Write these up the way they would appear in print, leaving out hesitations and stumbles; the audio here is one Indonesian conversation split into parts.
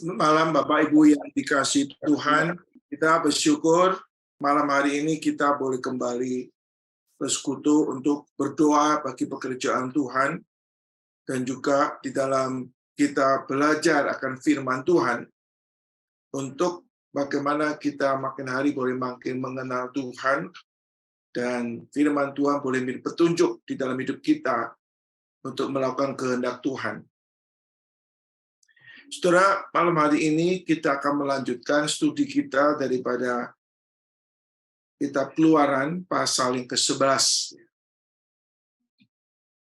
Malam Bapak Ibu yang dikasihi Tuhan, kita bersyukur malam hari ini kita boleh kembali bersekutu untuk berdoa bagi pekerjaan Tuhan dan juga di dalam kita belajar akan firman Tuhan untuk bagaimana kita makin hari boleh makin mengenal Tuhan dan firman Tuhan boleh menjadi petunjuk di dalam hidup kita untuk melakukan kehendak Tuhan. Saudara, malam hari ini kita akan melanjutkan studi kita daripada kitab Keluaran pasal yang ke-11.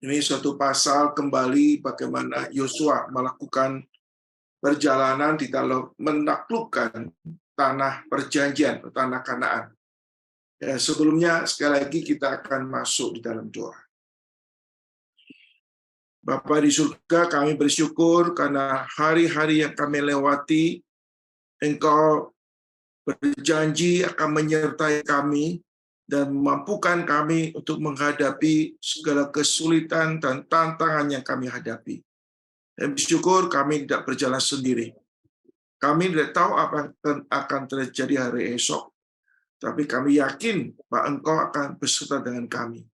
Ini suatu pasal kembali bagaimana Yosua melakukan perjalanan di dalam menaklukkan tanah perjanjian, tanah Kanaan. Ya, sebelumnya sekali lagi kita akan masuk di dalam doa. Bapa di surga, kami bersyukur karena hari-hari yang kami lewati, Engkau berjanji akan menyertai kami dan memampukan kami untuk menghadapi segala kesulitan dan tantangan yang kami hadapi. Dan bersyukur kami tidak berjalan sendiri. Kami tidak tahu apa yang akan terjadi hari esok, tapi kami yakin bahwa Engkau akan beserta dengan kami.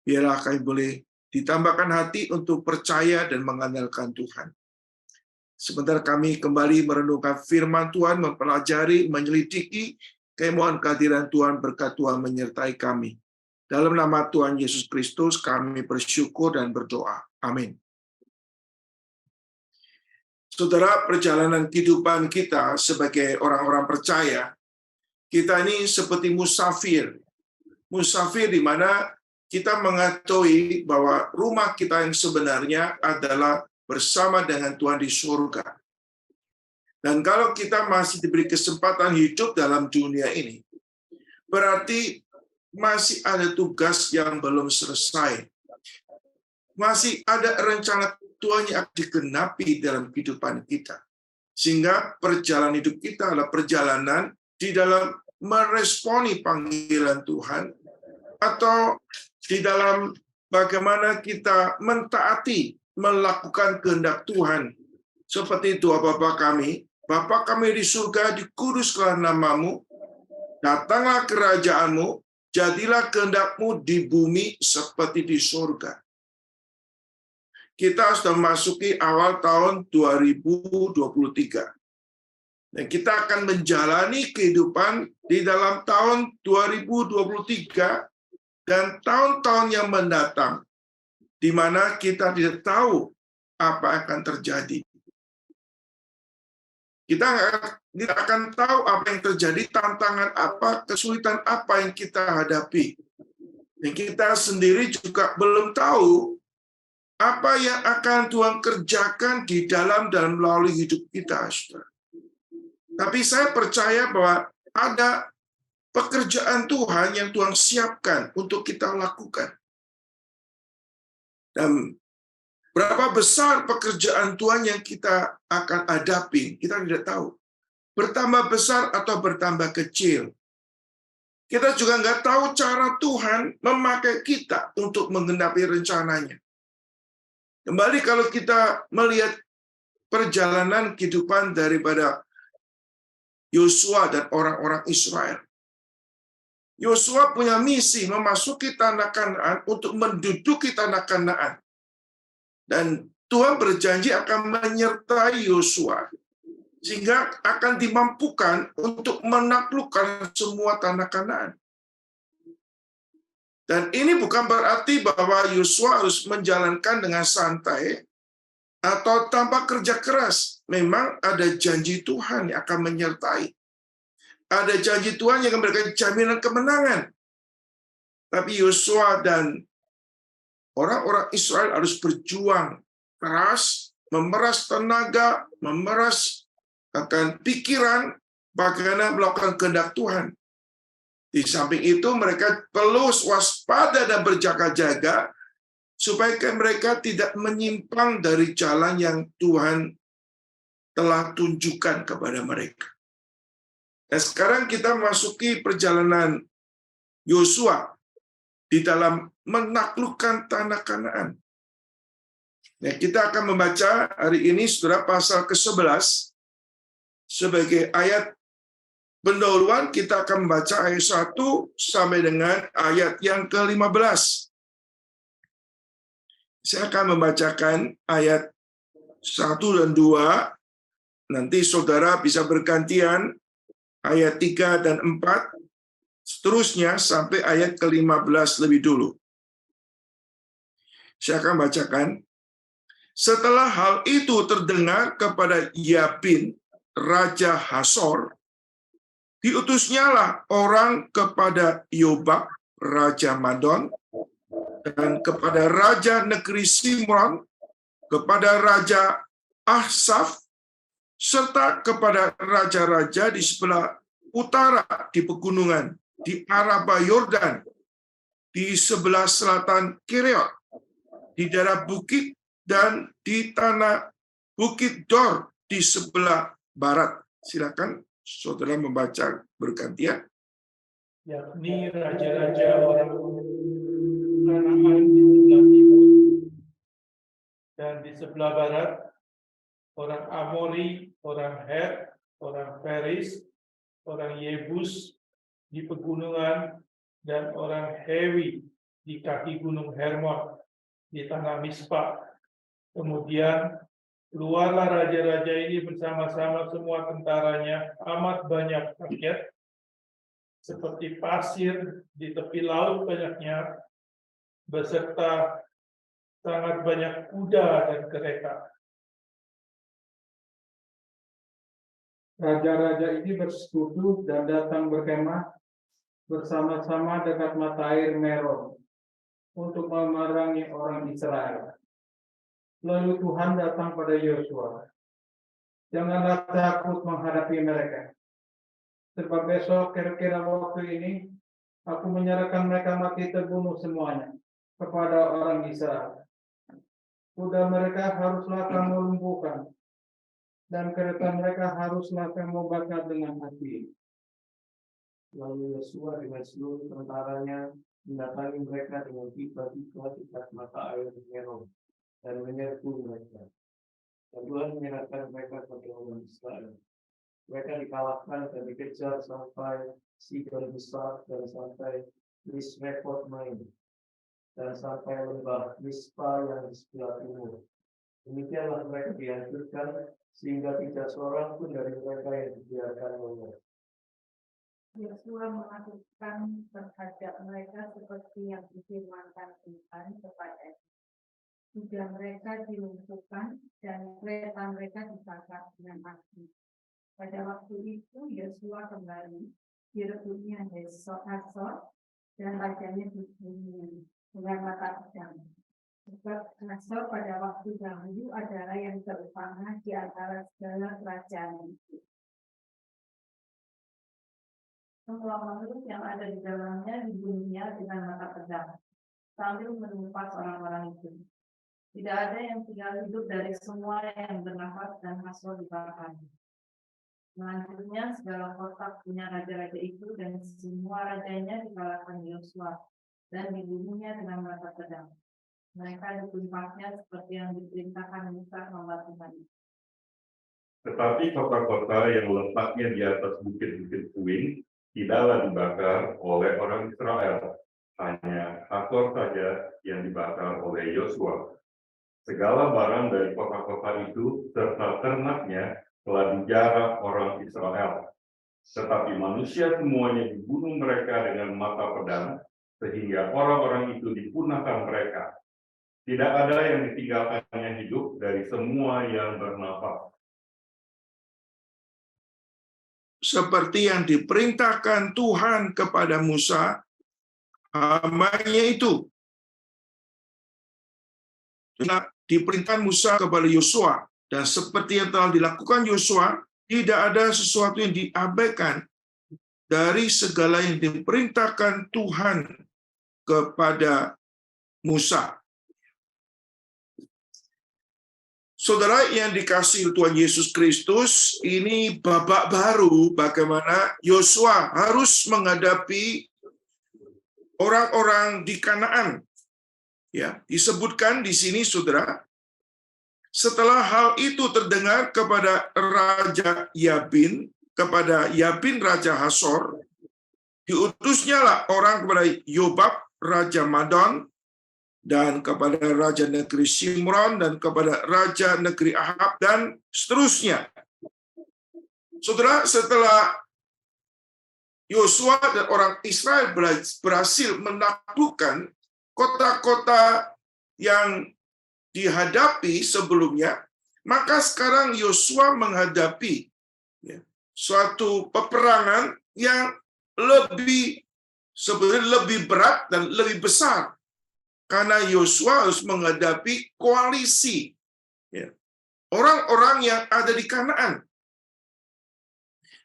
Biarlah kami boleh ditambahkan hati untuk percaya dan mengandalkan Tuhan. Sebentar kami kembali merenungkan firman Tuhan, mempelajari, menyelidiki kemauan kehadiran Tuhan, berkat Tuhan menyertai kami. Dalam nama Tuhan Yesus Kristus kami bersyukur dan berdoa. Amin. Saudara, perjalanan kehidupan kita sebagai orang-orang percaya, kita ini seperti musafir. Musafir di mana kita mengetahui bahwa rumah kita yang sebenarnya adalah bersama dengan Tuhan di surga. Dan kalau kita masih diberi kesempatan hidup dalam dunia ini, berarti masih ada tugas yang belum selesai. Masih ada rencana Tuhan yang akan digenapi dalam kehidupan kita. Sehingga perjalanan hidup kita adalah perjalanan di dalam meresponi panggilan Tuhan, atau di dalam bagaimana kita mentaati, melakukan kehendak Tuhan. Seperti itu, Bapa kami di surga, dikuduskanlah namamu, datanglah kerajaanmu, jadilah kehendakmu di bumi seperti di surga. Kita sudah memasuki awal tahun 2023. Dan kita akan menjalani kehidupan di dalam tahun 2023 dan tahun-tahun yang mendatang, di mana kita tidak tahu apa akan terjadi. Kita tidak akan tahu apa yang terjadi, tantangan apa, kesulitan apa yang kita hadapi. Dan kita sendiri juga belum tahu apa yang akan Tuhan kerjakan di dalam dan melalui hidup kita. Tapi saya percaya bahwa ada pekerjaan Tuhan yang Tuhan siapkan untuk kita lakukan. Dan berapa besar pekerjaan Tuhan yang kita akan hadapi, kita tidak tahu. Bertambah besar atau bertambah kecil. Kita juga nggak tahu cara Tuhan memakai kita untuk menggenapi rencananya. Kembali kalau kita melihat perjalanan kehidupan daripada Yosua dan orang-orang Israel. Yosua punya misi memasuki tanah Kanaan untuk menduduki tanah Kanaan. Dan Tuhan berjanji akan menyertai Yosua sehingga akan dimampukan untuk menaklukkan semua tanah Kanaan. Dan ini bukan berarti bahwa Yosua harus menjalankan dengan santai atau tanpa kerja keras. Memang ada janji Tuhan yang akan menyertai. Ada janji Tuhan yang memberikan jaminan kemenangan. Tapi Yosua dan orang-orang Israel harus berjuang keras, memeras tenaga, memeras akan pikiran bagaimana melakukan kehendak Tuhan. Di samping itu mereka perlu waspada dan berjaga-jaga supaya mereka tidak menyimpang dari jalan yang Tuhan telah tunjukkan kepada mereka. Dan sekarang kita masuki perjalanan Yosua di dalam menaklukkan tanah Kanaan. Nah, kita akan membaca hari ini saudara pasal ke-11 sebagai ayat pendahuluan. Kita akan membaca ayat 1 sampai dengan ayat yang ke-15. Saya akan membacakan ayat 1 dan 2. Nanti saudara bisa bergantian ayat 3 dan 4, seterusnya sampai ayat ke-15 lebih dulu. Saya akan bacakan. Setelah hal itu terdengar kepada Yabin, Raja Hasor, diutusnyalah orang kepada Yobab, Raja Madon, dan kepada Raja Negeri Simron, kepada Raja Ahsaf, serta kepada raja-raja di sebelah utara di pegunungan, di Araba Yordan, di sebelah selatan Kireot, di daerah bukit, dan di tanah Bukit Dor di sebelah barat. Silakan saudara membaca bergantian. Yakni raja-raja orang Kanaan di sebelah timur dan di sebelah barat, orang Amori, orang Het, orang Feris, orang Yebus di pegunungan, dan orang Hewi di kaki gunung Hermon di tanah Mispa. Kemudian keluarlah raja-raja ini bersama-sama semua tentaranya, amat banyak rakyat, seperti pasir di tepi laut banyaknya, beserta sangat banyak kuda dan kereta. Raja-raja ini bersekutu dan datang berkemah bersama-sama dekat mata air Merom untuk memerangi orang Israel. Lalu Tuhan datang pada Yosua. Janganlah takut menghadapi mereka, sebab besok kira-kira waktu ini aku menyerahkan mereka mati terbunuh semuanya kepada orang Israel. Kuda mereka haruslah kamu lumpuhkan, dan kereta mereka haruslah kamu bakar dengan api. Lalu Yosua dengan seluruh tentaranya mendatangi mereka dengan tiba-tiba dekat mata air Merom dan menyerbu mereka. Dan Tuhan menyerahkan mereka kepada orang Israel. Mereka dikalahkan dan dikejar sampai Sidon besar dan sampai Misrepot Maim dan sampai lembah Mispa yang di sebelah timur. Demikianlah mereka dihancurkan sehingga tidak seorang pun dari mereka yang dibiarkan lolos. Yosua melakukan terhadap mereka seperti yang difirmankan Tuhan kepada. Kuda mereka dilumpuhkan dan kereta mereka dibakar dengan api. Pada waktu itu Yosua kembali, direbutnya Hasor dan rajanya dibunuh dengan mata pedang. Sebab Hasor pada waktu dahulu adalah yang terutama di antara segala kerajaan itu. Semua makhluk yang ada di dalamnya dibunuhnya dengan mata pedang, sambil menumpas orang-orang itu. Tidak ada yang tinggal hidup dari semua yang bernafas, dan Hasor dibakar. Selanjutnya segala kota punya raja-raja itu dan semua rajanya dikalahkan Yosua dan dibunuhnya dengan mata pedang. Mereka ditumpahnya seperti yang diperintahkan Musa hamba Tuhan. Tetapi kota-kota yang letaknya di atas bukit-bukit puing tidaklah dibakar oleh orang Israel, hanya Hasor saja yang dibakar oleh Yosua. Segala barang dari kota-kota itu serta ternaknya telah dijarah orang Israel. Tetapi manusia semuanya dibunuh mereka dengan mata pedang, sehingga orang-orang itu dipunahkan mereka. Tidak ada yang ditinggalkannya hidup dari semua yang bernafas. Seperti yang diperintahkan Tuhan kepada Musa, hamba-Nya itu. Diperintahkan Musa kepada Yosua, dan seperti yang telah dilakukan Yosua, tidak ada sesuatu yang diabaikan dari segala yang diperintahkan Tuhan kepada Musa. Saudara yang dikasihi Tuhan Yesus Kristus, ini babak baru bagaimana Yosua harus menghadapi orang-orang di Kanaan. Ya, disebutkan di sini, saudara, Setelah hal itu terdengar kepada Raja Yabin, kepada Yabin Raja Hasor, diutusnyalah orang kepada Yobab Raja Madon, dan kepada Raja Negeri Simron, dan kepada Raja Negeri Ahab, dan seterusnya. Saudara, setelah Yosua dan orang Israel berhasil menaklukkan kota-kota yang dihadapi sebelumnya, maka sekarang Yosua menghadapi suatu peperangan yang sebenarnya lebih berat dan lebih besar, karena Yosua harus menghadapi koalisi orang-orang yang ada di Kanaan.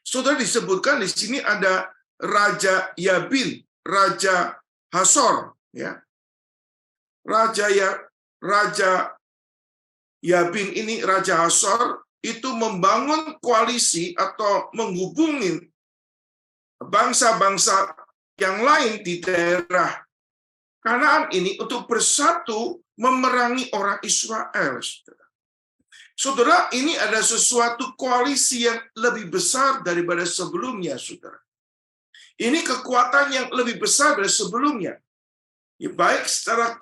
Saudara, disebutkan di sini ada Raja Yabin, Raja Hasor, Raja Yabin ini, Raja Hasor, itu membangun koalisi atau menghubungi bangsa-bangsa yang lain di daerah Kanaan ini untuk bersatu memerangi orang Israel. Saudara, ini ada sesuatu koalisi yang lebih besar daripada sebelumnya, saudara. Ini kekuatan yang lebih besar dari sebelumnya. Baik secara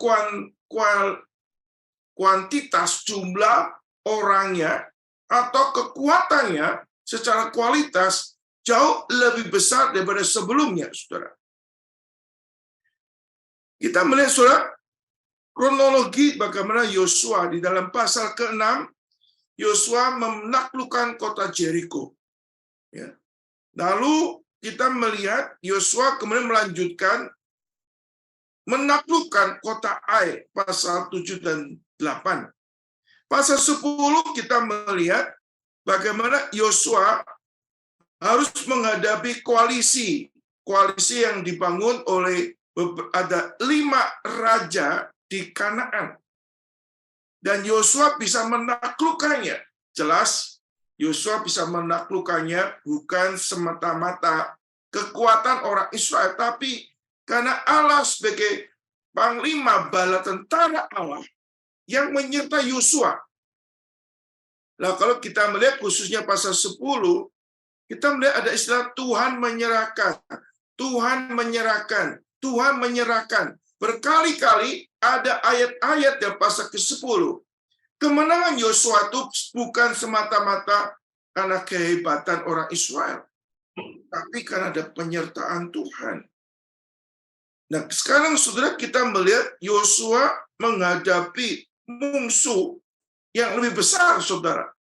kuantitas jumlah orangnya atau kekuatannya secara kualitas jauh lebih besar daripada sebelumnya, saudara. Kita melihat, saudara, kronologi bagaimana Yosua di dalam pasal ke-6, Yosua menaklukkan kota Jericho. Lalu kita melihat Yosua kemudian melanjutkan menaklukkan kota Ai, pasal 7 dan 8. Pasal 10 kita melihat bagaimana Yosua harus menghadapi koalisi yang dibangun oleh ada 5 raja di Kanaan. Dan Yosua bisa menaklukkannya. Jelas, Yosua bisa menaklukkannya bukan semata-mata kekuatan orang Israel, tapi karena Allah sebagai panglima bala tentara Allah yang menyertai Yosua. Nah, kalau kita melihat khususnya pasal 10, kita melihat ada istilah Tuhan menyerahkan, Tuhan menyerahkan, Tuhan menyerahkan. Berkali-kali ada ayat-ayat di pasal ke-10. Kemenangan Yosua itu bukan semata-mata karena kehebatan orang Israel, tapi karena ada penyertaan Tuhan. Nah, sekarang saudara, kita melihat Yosua menghadapi musuh yang lebih besar, saudara.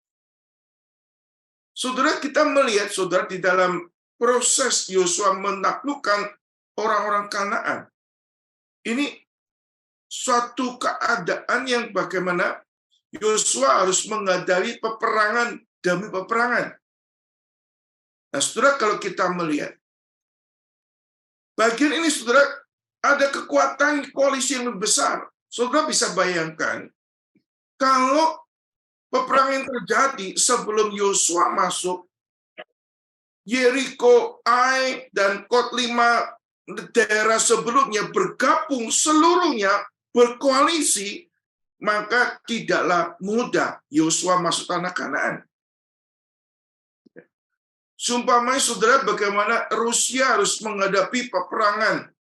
Saudara, kita melihat, saudara, di dalam proses Yosua menaklukkan orang-orang Kanaan. Ini suatu keadaan yang bagaimana Yosua harus menghadapi peperangan demi peperangan. Nah, saudara, kalau kita melihat bagian ini, saudara, ada kekuatan koalisi yang lebih besar. Saudara bisa bayangkan, kalau peperangan yang terjadi sebelum Yosua masuk, Yeriko, Ai, dan Kot 5 daerah sebelumnya bergabung seluruhnya berkoalisi, maka tidaklah mudah Yosua masuk tanah Kanaan. Sumpamanya, saudara, bagaimana Rusia harus menghadapi peperangan.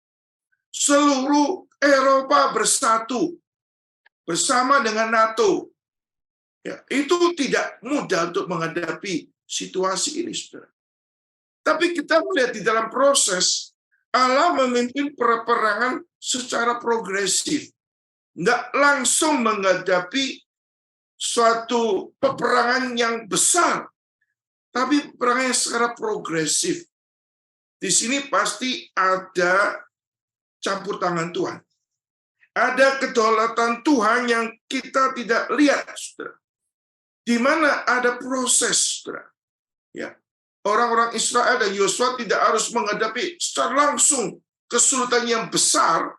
Seluruh Eropa bersatu bersama dengan NATO. Itu tidak mudah untuk menghadapi situasi ini, saudara. Tapi kita melihat di dalam proses Allah memimpin peperangan secara progresif. Nggak langsung menghadapi suatu peperangan yang besar, tapi peperangan yang secara progresif. Di sini pasti ada campur tangan Tuhan. Ada kedaulatan Tuhan yang kita tidak lihat, saudara. Di mana ada proses, saudara. Orang-orang Israel dan Yosua tidak harus menghadapi secara langsung kesulitan yang besar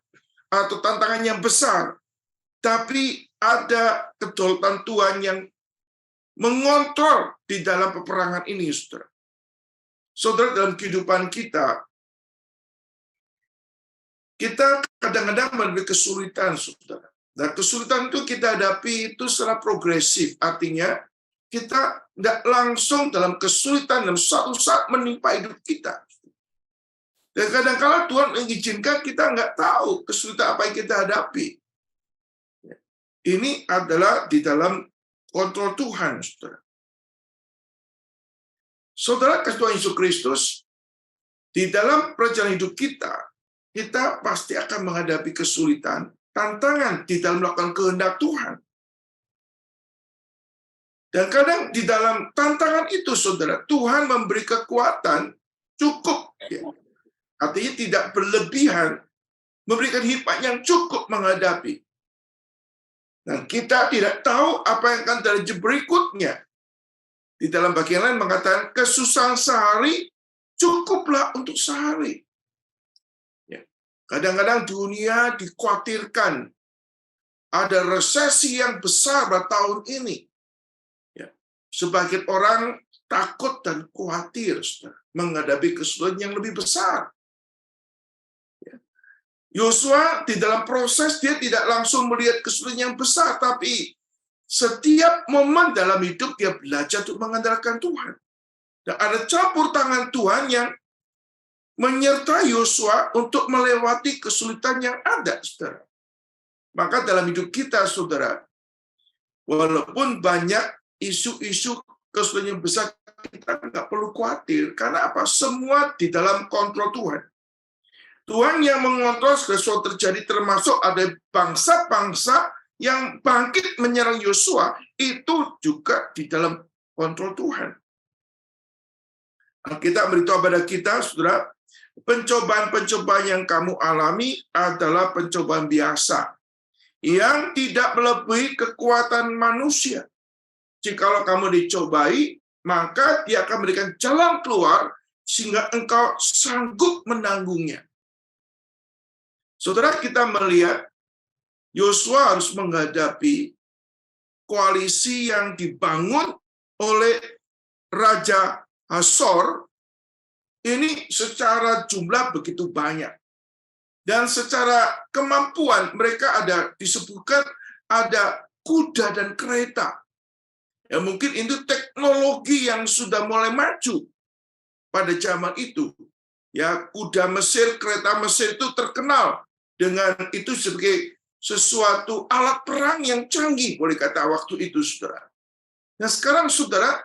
atau tantangan yang besar, tapi ada kedaulatan Tuhan yang mengontrol di dalam peperangan ini, saudara. Saudara, dalam kehidupan kita kadang-kadang mengalami kesulitan, saudara. Dan kesulitan itu kita hadapi itu secara progresif. Artinya, kita tidak langsung dalam kesulitan dan suatu saat menimpa hidup kita. Dan kadang-kala Tuhan mengizinkan kita nggak tahu kesulitan apa yang kita hadapi. Ini adalah di dalam kontrol Tuhan, saudara. Saudara, kasih Tuhan Yesus Kristus, di dalam perjalanan hidup kita, kita pasti akan menghadapi kesulitan, tantangan di dalam melakukan kehendak Tuhan. Dan kadang di dalam tantangan itu, saudara, Tuhan memberi kekuatan cukup. Ya. Artinya tidak berlebihan, memberikan hikmat yang cukup menghadapi. Dan kita tidak tahu apa yang akan terjadi berikutnya. Di dalam bagian lain mengatakan, kesusahan sehari cukuplah untuk sehari. Ya. Kadang-kadang dunia dikhawatirkan ada resesi yang besar pada tahun ini. Ya. Sebagian orang takut dan khawatir menghadapi kesulitan yang lebih besar. Yosua di dalam proses dia tidak langsung melihat kesulitan yang besar, tapi setiap momen dalam hidup dia belajar untuk mengandalkan Tuhan. Dan ada campur tangan Tuhan yang menyertai Yosua untuk melewati kesulitan yang ada, saudara. Maka dalam hidup kita, saudara, walaupun banyak isu-isu kesulitan yang besar, kita nggak perlu khawatir. Karena apa? Semua di dalam kontrol Tuhan. Tuhan yang mengontrol segala sesuatu terjadi, termasuk ada bangsa-bangsa yang bangkit menyerang Yosua, itu juga di dalam kontrol Tuhan. Kita beritahu pada kita, saudara, pencobaan-pencobaan yang kamu alami adalah pencobaan biasa, yang tidak melebihi kekuatan manusia. Jikalau kamu dicobai, maka dia akan memberikan jalan keluar, sehingga engkau sanggup menanggungnya. Saudara, kita melihat Yosua harus menghadapi koalisi yang dibangun oleh Raja Hasor. Ini secara jumlah begitu banyak. Dan secara kemampuan mereka ada disebutkan ada kuda dan kereta. Ya, mungkin itu teknologi yang sudah mulai maju pada zaman itu. Ya, kuda Mesir, kereta Mesir itu terkenal dengan itu sebagai sesuatu alat perang yang canggih, boleh kata waktu itu, saudara. Nah, sekarang, saudara,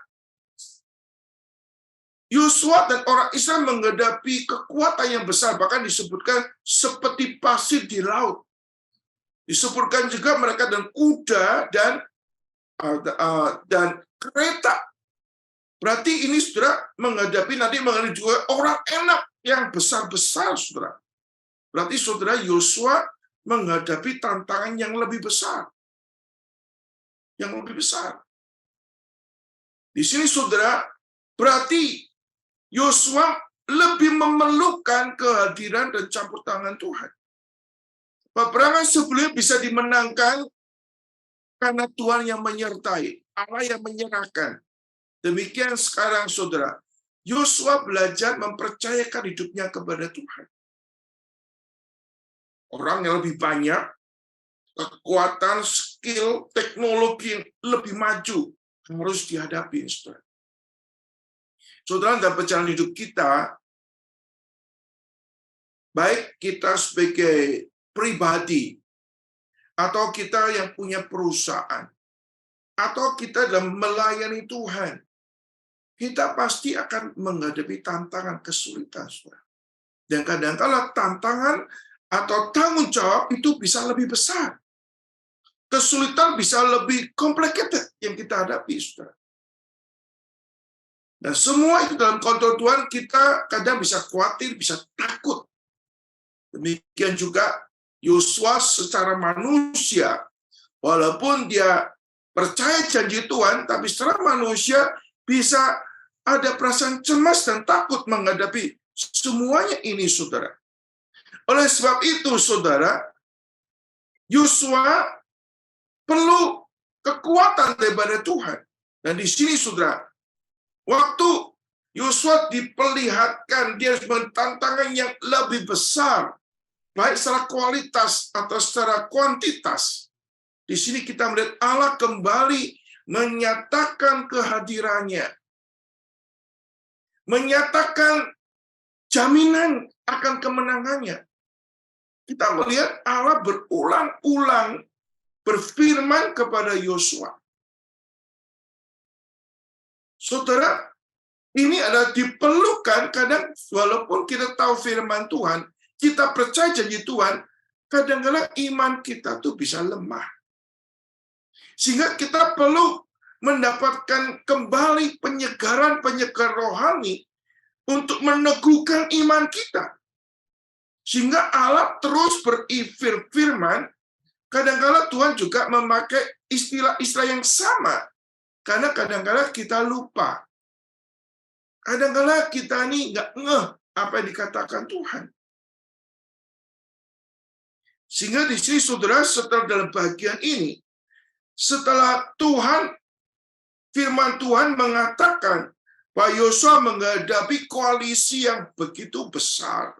Yosua dan orang Israel menghadapi kekuatan yang besar, bahkan disebutkan seperti pasir di laut. Disebutkan juga mereka dan kuda dan kereta. Berarti ini, saudara, menghadapi juga orang enak yang besar-besar, saudara. Berarti, saudara, Yosua menghadapi tantangan yang lebih besar. Yang lebih besar. Di sini, saudara, berarti Yosua lebih memerlukan kehadiran dan campur tangan Tuhan. Peperangan sebelumnya bisa dimenangkan karena Tuhan yang menyertai, Allah yang menyerahkan. Demikian sekarang, saudara, Yosua belajar mempercayakan hidupnya kepada Tuhan. Orang yang lebih banyak, kekuatan, skill, teknologi yang lebih maju harus dihadapi, saudara. Saudara, dalam perjalanan hidup kita, baik kita sebagai pribadi, atau kita yang punya perusahaan, atau kita dalam melayani Tuhan, kita pasti akan menghadapi tantangan, kesulitan, saudara. Dan kadang-kala tantangan atau tanggung jawab itu bisa lebih besar. Kesulitan bisa lebih complicated yang kita hadapi, saudara. Dan semua itu dalam kontrol Tuhan, kita kadang bisa khawatir, bisa takut. Demikian juga Yosua secara manusia, walaupun dia percaya janji Tuhan, tapi secara manusia bisa ada perasaan cemas dan takut menghadapi semuanya ini, saudara. Oleh sebab itu, saudara, Yosua perlu kekuatan daripada Tuhan. Dan di sini, saudara, waktu Yosua diperlihatkan, dia harus tantangan yang lebih besar, baik secara kualitas atau secara kuantitas. Di sini kita melihat Allah kembali menyatakan kehadirannya. Menyatakan jaminan akan kemenangannya. Kita melihat Allah berulang-ulang berfirman kepada Yosua. Saudara, ini adalah diperlukan kadang walaupun kita tahu firman Tuhan, kita percaya janji Tuhan, kadang-kadang iman kita tuh bisa lemah. Sehingga kita perlu mendapatkan kembali penyegaran-penyegaran rohani untuk meneguhkan iman kita. Sehingga Allah terus berfirman, kadang-kadang Tuhan juga memakai istilah-istilah yang sama. Karena kadang-kadang kita lupa. Kadang-kadang kita ini nggak ngeh apa yang dikatakan Tuhan. Sehingga di sini saudara, setelah dalam bagian ini, setelah firman Tuhan mengatakan bahwa Yosua menghadapi koalisi yang begitu besar,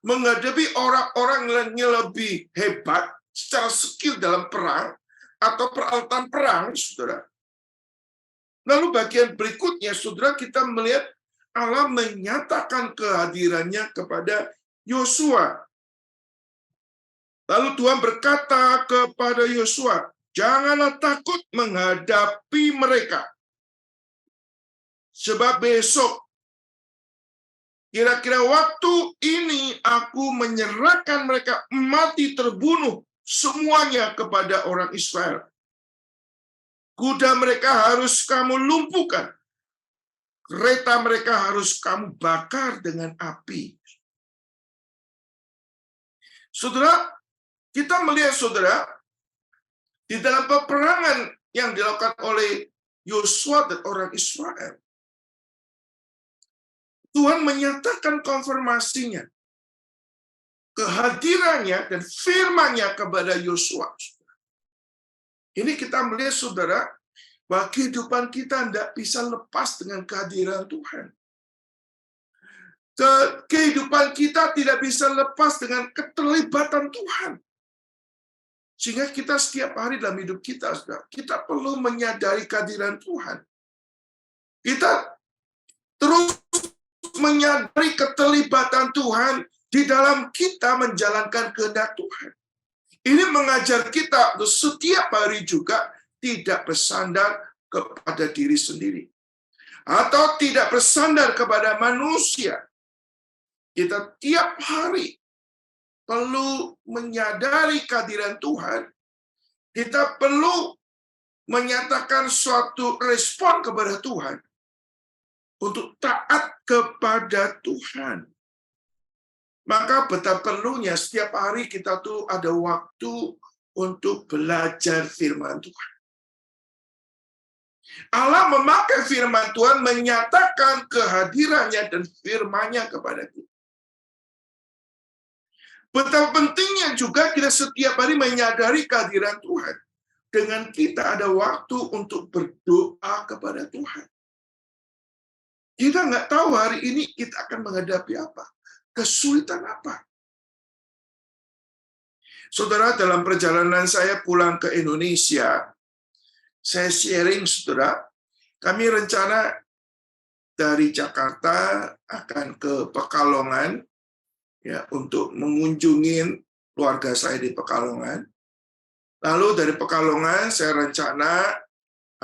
menghadapi orang-orang yang lebih hebat secara skill dalam perang atau peralatan perang, saudara. Lalu bagian berikutnya, saudara, kita melihat Allah menyatakan kehadirannya kepada Yosua. Lalu Tuhan berkata kepada Yosua, janganlah takut menghadapi mereka. Sebab besok, kira-kira waktu ini aku menyerahkan mereka mati terbunuh semuanya kepada orang Israel. Kuda mereka harus kamu lumpuhkan. Kereta mereka harus kamu bakar dengan api. Saudara, kita melihat, saudara, di dalam peperangan yang dilakukan oleh Yosua dan orang Israel, Tuhan menyatakan konfirmasinya, kehadirannya dan firman-Nya kepada Yosua. Ini kita melihat, saudara, bahwa kehidupan kita tidak bisa lepas dengan kehadiran Tuhan. Kehidupan kita tidak bisa lepas dengan keterlibatan Tuhan. Sehingga kita setiap hari dalam hidup kita, saudara, kita perlu menyadari kehadiran Tuhan. Kita terus menyadari keterlibatan Tuhan di dalam kita menjalankan kehendak Tuhan. Ini mengajar kita untuk setiap hari juga tidak bersandar kepada diri sendiri. Atau tidak bersandar kepada manusia. Kita tiap hari perlu menyadari kehadiran Tuhan. Kita perlu menyatakan suatu respon kepada Tuhan. Untuk taat kepada Tuhan. Maka betapa perlunya setiap hari kita tuh ada waktu untuk belajar firman Tuhan. Allah memakai firman Tuhan menyatakan kehadirannya dan firman-Nya kepada kita. Betapa pentingnya juga kita setiap hari menyadari kehadiran Tuhan. Dengan kita ada waktu untuk berdoa kepada Tuhan. Kita nggak tahu hari ini kita akan menghadapi apa. Kesulitan apa. Saudara, dalam perjalanan saya pulang ke Indonesia, saya sharing, saudara, kami rencana dari Jakarta akan ke Pekalongan, ya, untuk mengunjungi keluarga saya di Pekalongan. Lalu dari Pekalongan saya rencana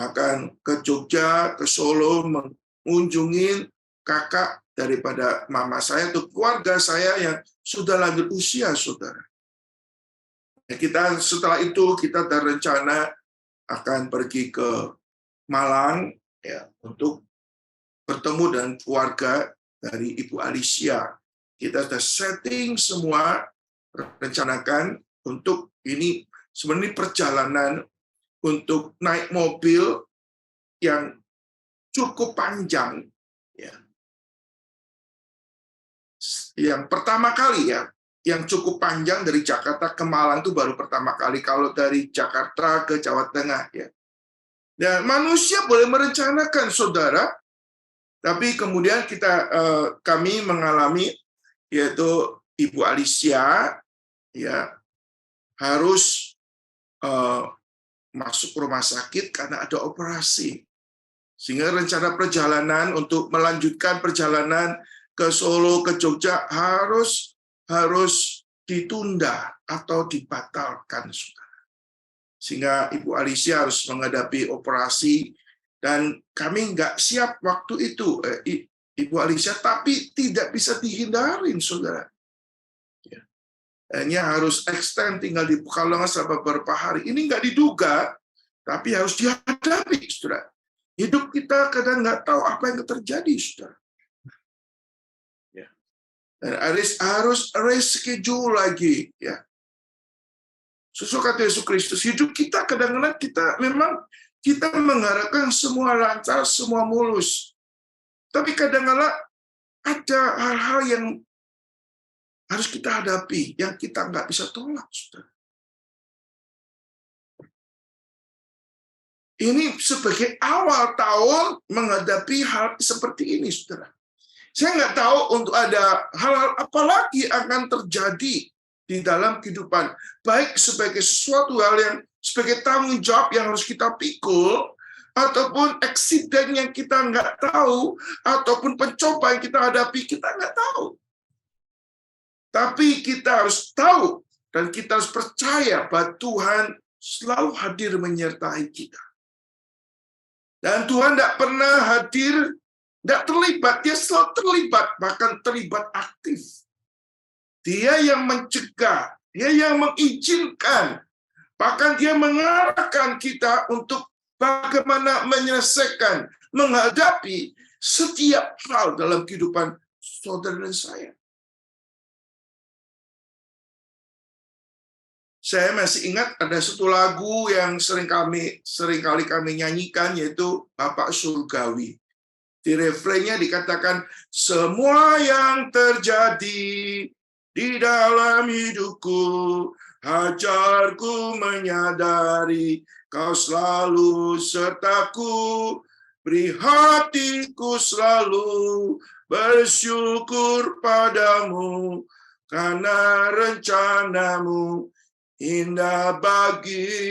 akan ke Jogja, ke Solo, mengunjungi kakak daripada mama saya, atau keluarga saya yang sudah lanjut usia, saudara. Ya, setelah itu kita ada rencana akan pergi ke Malang, ya, untuk bertemu dengan keluarga dari Ibu Alicia. Kita sudah setting semua, rencanakan untuk ini sebenarnya perjalanan untuk naik mobil yang cukup panjang, ya. Yang pertama kali, ya, yang cukup panjang dari Jakarta ke Malang itu baru pertama kali. Kalau dari Jakarta ke Jawa Tengah, ya. Dan manusia boleh merencanakan, saudara, tapi kemudian kami mengalami, yaitu Ibu Alicia, ya, harus masuk rumah sakit karena ada operasi. Sehingga rencana perjalanan untuk melanjutkan perjalanan ke Solo, ke Jogja harus ditunda atau dibatalkan, saudara. Sehingga Ibu Alicia harus menghadapi operasi, dan kami nggak siap waktu itu, Ibu Alicia, tapi tidak bisa dihindarin, saudara. Hanya harus extend, tinggal di Pekalongan selama beberapa hari. Ini nggak diduga, tapi harus dihadapi, saudara. Hidup kita kadang nggak tahu apa yang terjadi, saudara. Ya. Dan harus reschedule lagi, ya. Sesuai kata Yesus Kristus, hidup kita kadang-kadang kita mengharapkan semua lancar, semua mulus. Tapi kadang-kadang ada hal-hal yang harus kita hadapi, yang kita nggak bisa tolak, saudara. Ini sebagai awal tahun menghadapi hal seperti ini, saudara. Saya nggak tahu untuk ada hal-hal apa lagi akan terjadi di dalam kehidupan. Baik sebagai sesuatu hal yang sebagai tanggung jawab yang harus kita pikul, ataupun eksiden yang kita nggak tahu, ataupun pencobaan yang kita hadapi, kita nggak tahu. Tapi kita harus tahu dan kita harus percaya bahwa Tuhan selalu hadir menyertai kita. Dan Tuhan tidak pernah hadir, tidak terlibat, dia selalu terlibat, bahkan terlibat aktif. Dia yang mencegah, dia yang mengizinkan, bahkan dia mengarahkan kita untuk bagaimana menyelesaikan, menghadapi setiap hal dalam kehidupan saudara dan saya. Saya masih ingat ada satu lagu yang seringkali kami nyanyikan, yaitu Bapak Surgawi. Di refrennya dikatakan, semua yang terjadi di dalam hidupku, ajarku menyadari kau selalu sertaku, beri hatiku selalu bersyukur padamu, karena rencanamu indah bagiku.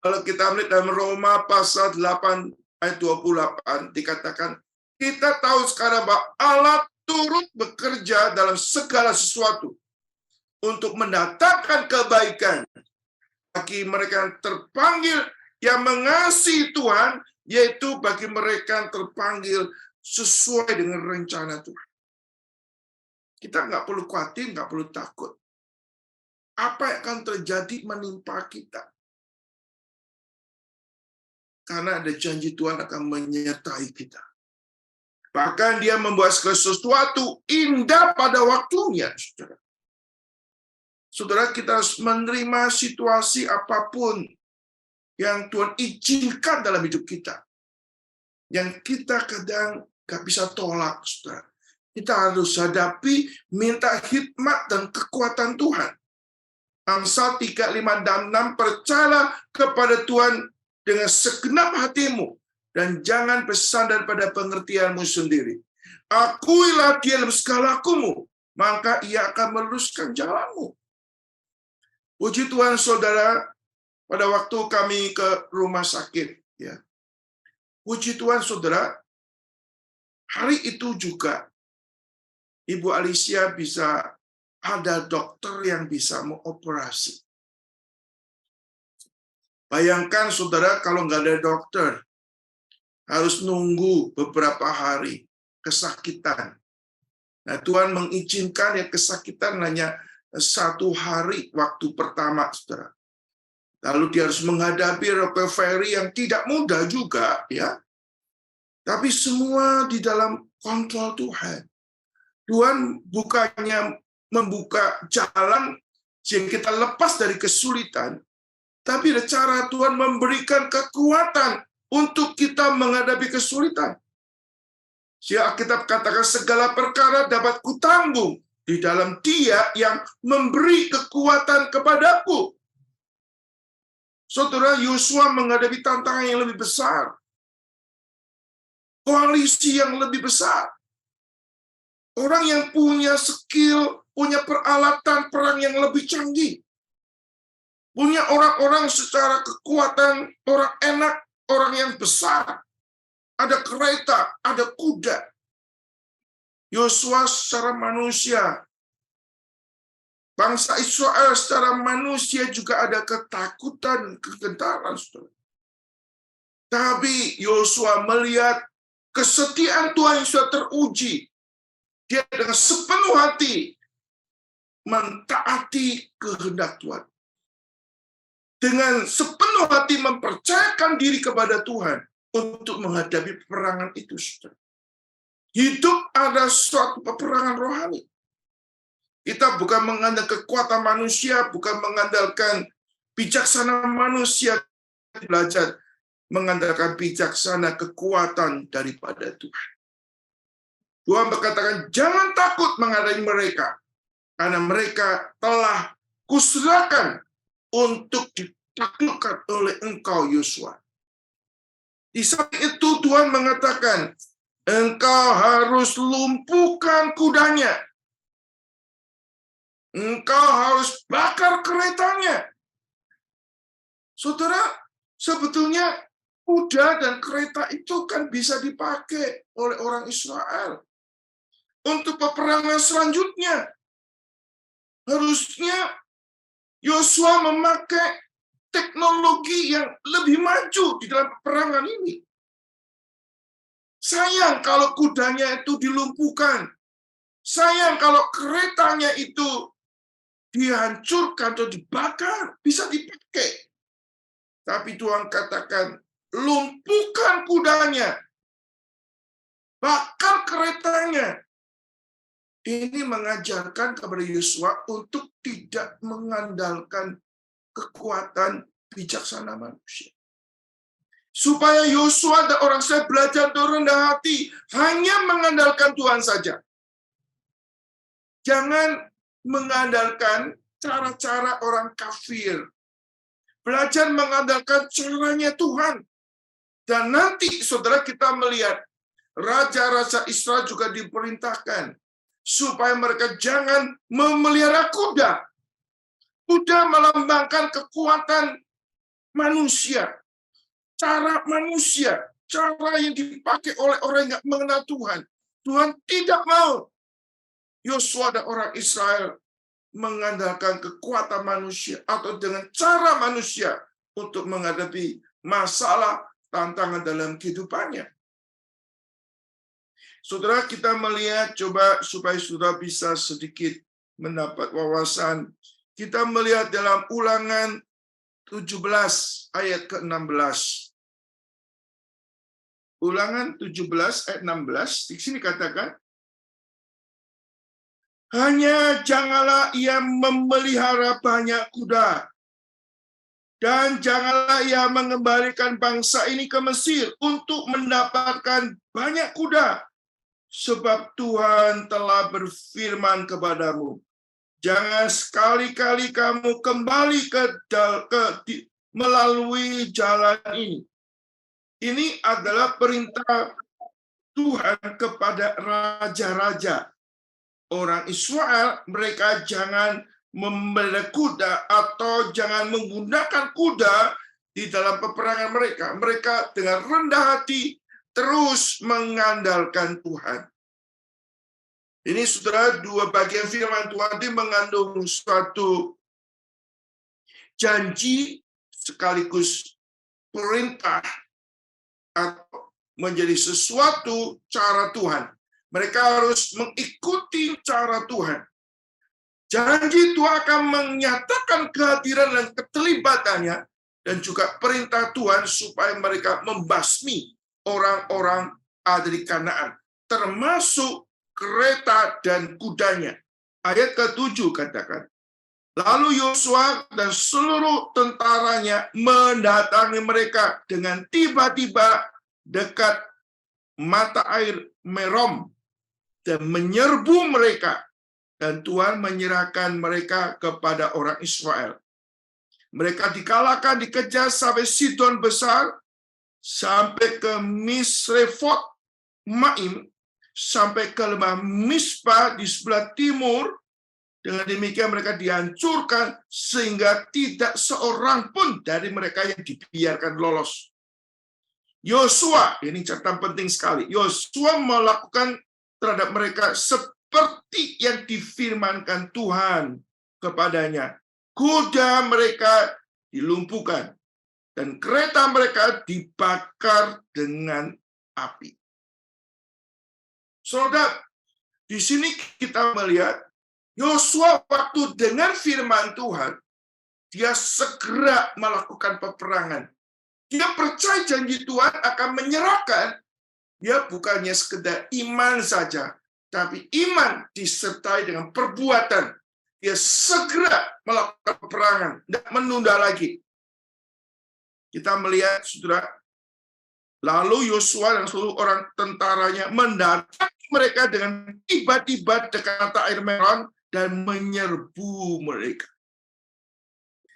Kalau kita melihat dalam Roma pasal 8 ayat 28 dikatakan, kita tahu sekarang bahwa Allah turut bekerja dalam segala sesuatu untuk mendatangkan kebaikan bagi mereka yang terpanggil, yang mengasihi Tuhan, yaitu bagi mereka yang terpanggil sesuai dengan rencana Tuhan. Kita nggak perlu khawatir, nggak perlu takut. Apa yang akan terjadi menimpa kita? Karena ada janji Tuhan akan menyertai kita. Bahkan dia membuat segala sesuatu indah pada waktunya, saudara. Saudara, kita harus menerima situasi apapun yang Tuhan izinkan dalam hidup kita. Yang kita kadang nggak bisa tolak, saudara. Kita harus hadapi, minta hikmat dan kekuatan Tuhan. Amsal 3, 5, dan 6, percayalah kepada Tuhan dengan segenap hatimu, dan jangan bersandar pada pengertianmu sendiri. Akuilah dia dalam segala lakumu, maka ia akan meluruskan jalanmu. Puji Tuhan, saudara, pada waktu kami ke rumah sakit, ya. Puji Tuhan, saudara, hari itu juga Ibu Alicia bisa ada dokter yang bisa mengoperasi. Bayangkan, saudara, kalau nggak ada dokter, harus nunggu beberapa hari, kesakitan. Nah, Tuhan mengizinkan ya kesakitan hanya 1 hari waktu pertama, saudara. Lalu dia harus menghadapi recovery yang tidak mudah juga, ya. Tapi semua di dalam kontrol Tuhan. Tuhan bukannya membuka jalan sehingga kita lepas dari kesulitan, tapi ada cara Tuhan memberikan kekuatan untuk kita menghadapi kesulitan. Sehingga Alkitab katakan segala perkara dapat kutanggung di dalam Dia yang memberi kekuatan kepadaku. Saudara, Yosua menghadapi tantangan yang lebih besar. Koalisi yang lebih besar. Orang yang punya skill, punya peralatan perang yang lebih canggih. punya orang-orang secara kekuatan, orang enak, orang yang besar. Ada kereta, ada kuda. Yosua secara manusia, bangsa Israel secara manusia juga ada ketakutan, kegentaran. Tapi Yosua melihat kesetiaan Tuhan yang sudah teruji. Dia dengan sepenuh hati mentaati kehendak Tuhan. Dengan sepenuh hati mempercayakan diri kepada Tuhan untuk menghadapi peperangan itu. Hidup ada suatu peperangan rohani. Kita bukan mengandalkan kekuatan manusia, bukan mengandalkan bijaksana manusia, belajar mengandalkan bijaksana kekuatan daripada Tuhan. Tuhan berkatakan, jangan takut menghadapi mereka, karena mereka telah kuserahkan untuk ditaklukkan oleh engkau, Yosua. Di saat itu Tuhan mengatakan, engkau harus lumpuhkan kudanya. Engkau harus bakar keretanya. Saudara, sebetulnya kuda dan kereta itu kan bisa dipakai oleh orang Israel untuk peperangan selanjutnya. Harusnya Yosua memakai teknologi yang lebih maju di dalam peperangan ini. Sayang kalau kudanya itu dilumpuhkan. Sayang kalau keretanya itu dihancurkan atau dibakar. Bisa dipakai. Tapi Tuhan katakan, lumpuhkan kudanya. Bakar keretanya. Ini mengajarkan kepada Yosua untuk tidak mengandalkan kekuatan bijaksana manusia. Supaya Yosua dan orang Israel belajar untuk rendah hati, hanya mengandalkan Tuhan saja. Jangan mengandalkan cara-cara orang kafir. Belajar mengandalkan caranya Tuhan. Dan nanti saudara kita melihat, raja-raja Israel juga diperintahkan supaya mereka jangan memelihara kuda. Kuda melambangkan kekuatan manusia. Cara manusia. Cara yang dipakai oleh orang yang tidak mengenal Tuhan. Tuhan tidak mau Yosua dan orang Israel mengandalkan kekuatan manusia atau dengan cara manusia untuk menghadapi masalah, tantangan dalam kehidupannya. Saudara, kita melihat, coba supaya saudara bisa sedikit mendapat wawasan. Kita melihat dalam Ulangan 17 ayat ke-16. Ulangan 17 ayat 16, di sini katakan, hanya janganlah ia memelihara banyak kuda, dan janganlah ia mengembalikan bangsa ini ke Mesir untuk mendapatkan banyak kuda, sebab Tuhan telah berfirman kepadamu, jangan sekali-kali kamu kembali melalui jalan ini. Ini adalah perintah Tuhan kepada raja-raja. Orang Israel, mereka jangan memelihara kuda atau jangan menggunakan kuda di dalam peperangan mereka. Mereka dengan rendah hati terus mengandalkan Tuhan. Ini saudara, dua bagian firman Tuhan ini mengandung suatu janji sekaligus perintah atau menjadi sesuatu cara Tuhan. Mereka harus mengikuti cara Tuhan. Janji Tuhan akan menyatakan kehadiran dan keterlibatannya dan juga perintah Tuhan supaya mereka membasmi orang-orang ada di Kanaan, termasuk kereta dan kudanya. Ayat ke-7 katakan, lalu Yosua dan seluruh tentaranya mendatangi mereka dengan tiba-tiba dekat mata air Merom dan menyerbu mereka, dan Tuhan menyerahkan mereka kepada orang Israel. Mereka dikalahkan, dikejar sampai Sidon besar, sampai ke Misrefot Maim, sampai ke lembah Mispa di sebelah timur, Dengan demikian mereka dihancurkan sehingga tidak seorang pun dari mereka yang dibiarkan lolos. Yosua, ini catatan penting sekali. Yosua melakukan terhadap mereka seperti yang difirmankan Tuhan kepadanya. Kuda mereka dilumpuhkan dan kereta mereka dibakar dengan api. Saudara, di sini kita melihat Yosua waktu dengar firman Tuhan, dia segera melakukan peperangan. Dia percaya janji Tuhan akan menyerahkan. Dia bukannya sekedar iman saja, tapi iman disertai dengan perbuatan. Dia segera melakukan peperangan, tidak menunda lagi. Kita melihat, saudara, lalu Yosua dan seluruh orang tentaranya mendatangi mereka dengan tiba-tiba dekat air Meron dan menyerbu mereka.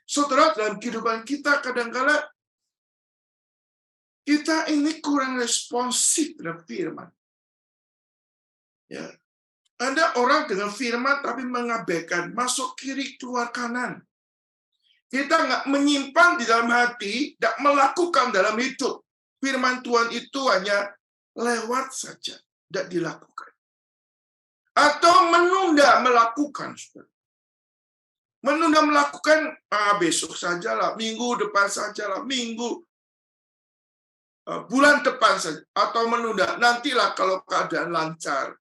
Saudara, dalam kehidupan kita kadang-kala kita ini kurang responsif terhadap firman. Ya. Ada orang dengan firman tapi mengabaikan, masuk kiri, keluar kanan. Kita nggak menyimpan di dalam hati, tidak melakukan dalam hidup. Firman Tuhan itu hanya lewat saja, tidak dilakukan. Atau menunda melakukan. Menunda melakukan, besok sajalah, minggu depan sajalah, bulan depan saja, atau menunda, nantilah kalau keadaan lancar.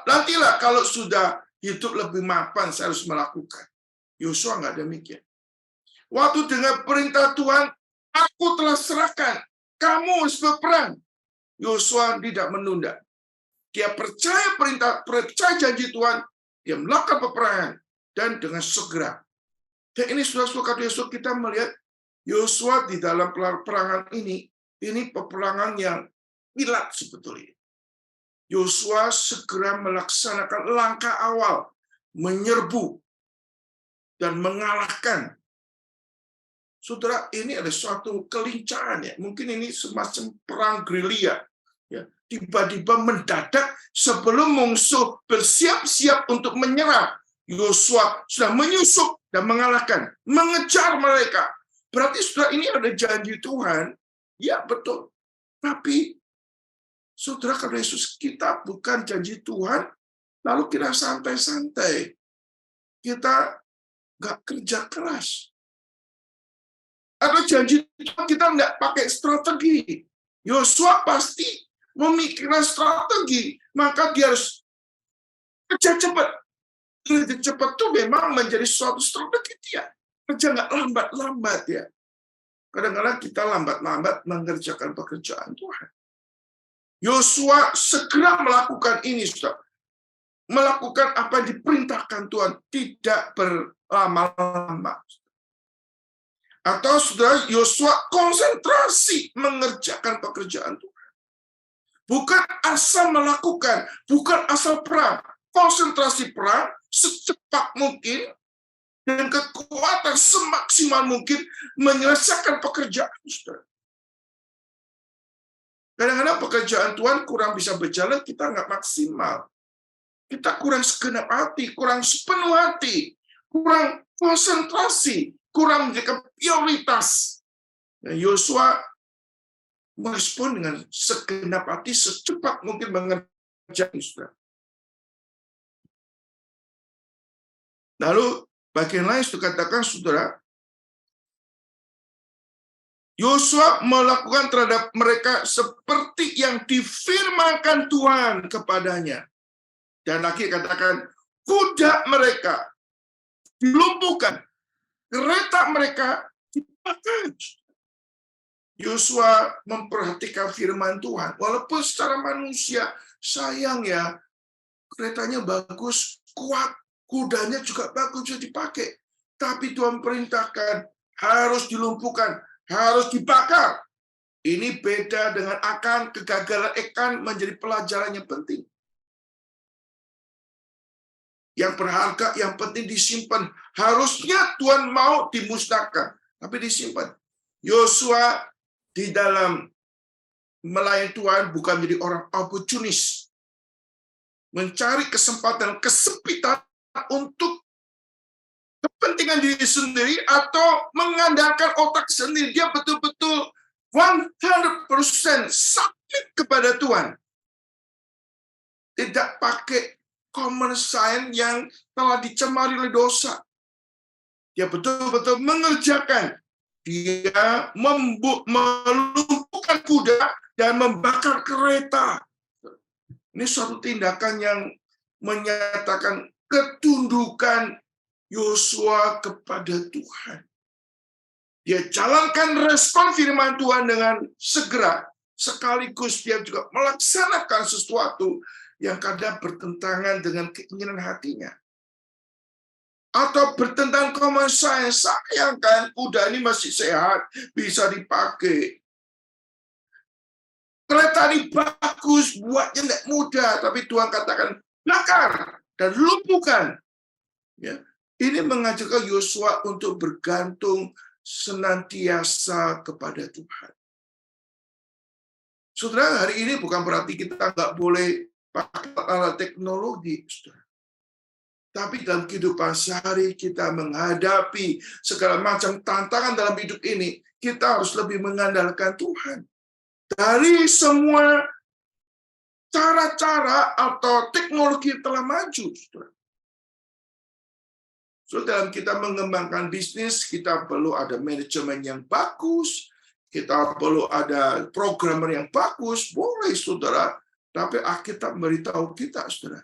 Nantilah kalau sudah hidup lebih mapan, saya harus melakukan. Yosua nggak demikian. Waktu dengar perintah Tuhan, aku telah serahkan, kamu harus berperang. Yosua tidak menunda. Dia percaya percaya janji Tuhan, dia melakukan peperangan, dan dengan segera. Dan ini saudara-saudara kata Yosua, kita melihat Yosua di dalam peperangan ini peperangan yang kilat sebetulnya. Yosua segera melaksanakan langkah awal, menyerbu dan mengalahkan. Saudara, ini ada suatu kelincahan ya. Mungkin ini semacam perang gerilya. Ya, tiba-tiba mendadak sebelum musuh bersiap-siap untuk menyerang, Yosua sudah menyusup dan mengalahkan, mengejar mereka. Berarti saudara, ini ada janji Tuhan. Ya, betul. Tapi saudara, karena Yesus kita bukan janji Tuhan, lalu kita santai-santai. Kita nggak kerja keras. Atau janji Tuhan kita nggak pakai strategi. Yosua pasti memikirkan strategi, maka dia harus kerja cepat. Kerja cepat itu memang menjadi suatu strategi dia. Kerja nggak lambat-lambat ya. Kadang-kadang kita lambat-lambat mengerjakan pekerjaan Tuhan. Yosua segera melakukan ini, saudara. Melakukan apa yang diperintahkan Tuhan, tidak berlama-lama. Atau saudara, Yosua konsentrasi mengerjakan pekerjaan Tuhan. Bukan asal melakukan, bukan asal perang. Konsentrasi perang secepat mungkin, dan kekuatan semaksimal mungkin menyelesaikan pekerjaan, saudara. Kadang-kadang pekerjaan Tuhan kurang bisa berjalan, kita nggak maksimal. Kita kurang segenap hati, kurang sepenuh hati, kurang konsentrasi, kurang menjadi prioritas. Yosua merespon dengan segenap hati, secepat mungkin mengerjakan, saudara. Lalu bagian lain sudah katakan, saudara, Yosua melakukan terhadap mereka seperti yang difirmankan Tuhan kepadanya. Dan lagi katakan, kuda mereka dilumpuhkan, kereta mereka dibakar. Yosua memperhatikan firman Tuhan. Walaupun secara manusia, sayang ya, keretanya bagus, kuat, kudanya juga bagus, bisa dipakai. Tapi Tuhan perintahkan, harus dilumpuhkan, harus dibakar. Ini beda dengan akan kegagalan Ekan menjadi pelajaran yang penting. Yang berharga, yang penting disimpan. Harusnya Tuhan mau dimusnahkan, tapi disimpan. Yosua di dalam melayani Tuhan bukan menjadi orang oportunis. Mencari kesempatan, kesempitan untuk kepentingan diri sendiri atau mengandalkan otak sendiri. Dia betul-betul 100% submit kepada Tuhan. Tidak pakai common sense yang telah dicemari oleh dosa. Dia betul-betul mengerjakan. Dia melumpuhkan kuda dan membakar kereta. Ini suatu tindakan yang menyatakan ketundukan Yosua kepada Tuhan. Dia jalankan respon firman Tuhan dengan segera, sekaligus dia juga melaksanakan sesuatu yang kadang bertentangan dengan keinginan hatinya. Atau bertentangan common sense. Sayangkan kuda ini masih sehat, bisa dipakai. Kereta ini bagus, buatnya tidak mudah, tapi Tuhan katakan bakar dan lumpuhkan. Ya, ini mengajarkan Yosua untuk bergantung senantiasa kepada Tuhan. Saudara, hari ini bukan berarti kita nggak boleh pakai alat teknologi, saudara. Tapi dalam kehidupan sehari kita menghadapi segala macam tantangan dalam hidup ini, kita harus lebih mengandalkan Tuhan. Dari semua cara-cara atau teknologi yang telah maju, saudara. So, dalam kita mengembangkan bisnis, kita perlu ada manajemen yang bagus, kita perlu ada programmer yang bagus, boleh saudara, tapi Alkitab memberitahu kita, saudara,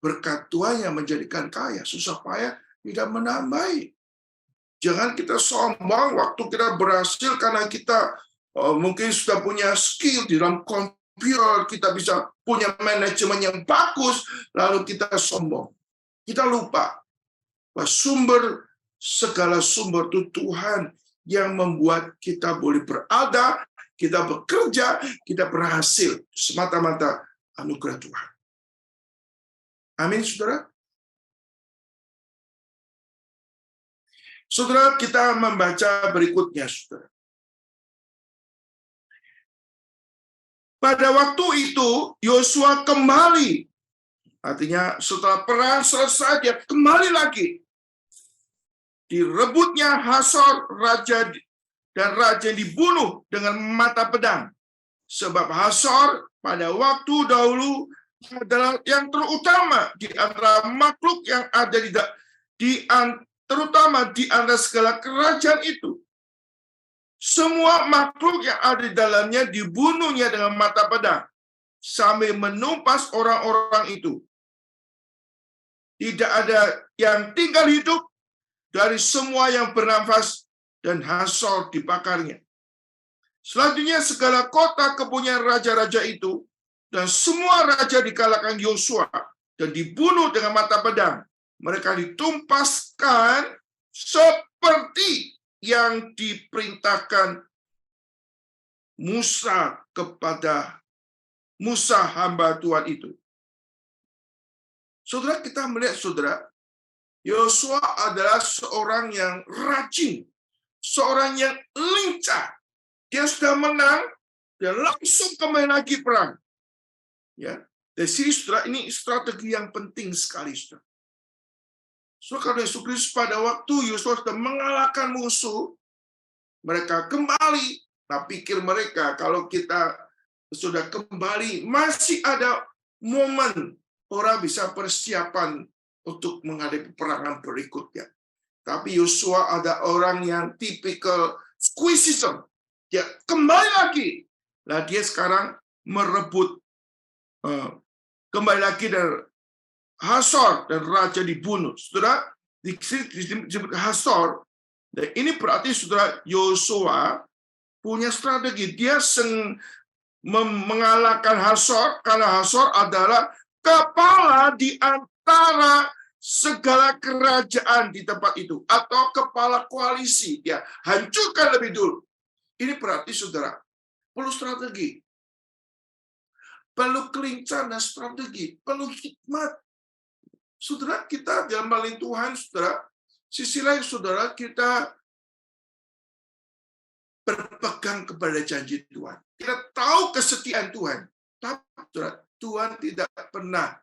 berkat Tuhan yang menjadikan kaya, susah payah tidak menambahi. Jangan kita sombong waktu kita berhasil karena kita mungkin sudah punya skill di dalam komputer, kita bisa punya manajemen yang bagus, lalu kita sombong. Kita lupa bahwa segala sumber itu Tuhan yang membuat kita boleh berada, kita bekerja, kita berhasil semata-mata anugerah Tuhan. Amin, saudara. Saudara, kita membaca berikutnya, saudara. Pada waktu itu, Yosua kembali. Artinya, setelah perang selesai, dia kembali lagi. Direbutnya Hasor, raja dan raja dibunuh dengan mata pedang. Sebab Hasor pada waktu dahulu adalah yang terutama di antara makhluk yang ada terutama di antara segala kerajaan itu. Semua makhluk yang ada di dalamnya dibunuhnya dengan mata pedang sambil menumpas orang-orang itu. Tidak ada yang tinggal hidup dari semua yang bernafas, dan Hasor dibakarnya. Selanjutnya segala kota kepunyaan raja-raja itu dan semua raja dikalahkan Yosua dan dibunuh dengan mata pedang. Mereka ditumpaskan seperti yang diperintahkan Musa kepada Musa hamba Tuhan itu. Saudara, kita melihat, saudara, Yosua adalah seorang yang rajin, seorang yang lincah. Dia sudah menang, dia langsung kembali lagi perang. Ya, dari sini, saudara, ini strategi yang penting sekali, saudara. So, karena Yesus Kristus pada waktu Yosua sudah mengalahkan musuh, mereka kembali. Nah, pikir mereka kalau kita sudah kembali, masih ada momen orang bisa persiapan untuk menghadapi perangan berikutnya. Tapi Yosua ada orang yang tipikal squeezism. Dia kembali lagi. Nah, dia sekarang merebut kembali lagi dari Hasor dan raja dibunuh. Saudara, disebut Hasor. Dan ini berarti, saudara, Yosua punya strategi. Dia mengalahkan Hasor karena Hasor adalah kepala di antara segala kerajaan di tempat itu, atau kepala koalisi. Ya, hancurkan lebih dulu. Ini berarti, saudara, perlu strategi, perlu kelincahan dan strategi, perlu hikmat. Saudara, kita dalam hal Tuhan, saudara, sisi lain, saudara, kita berpegang kepada janji Tuhan. Kita tahu kesetiaan Tuhan, tapi saudara, Tuhan tidak pernah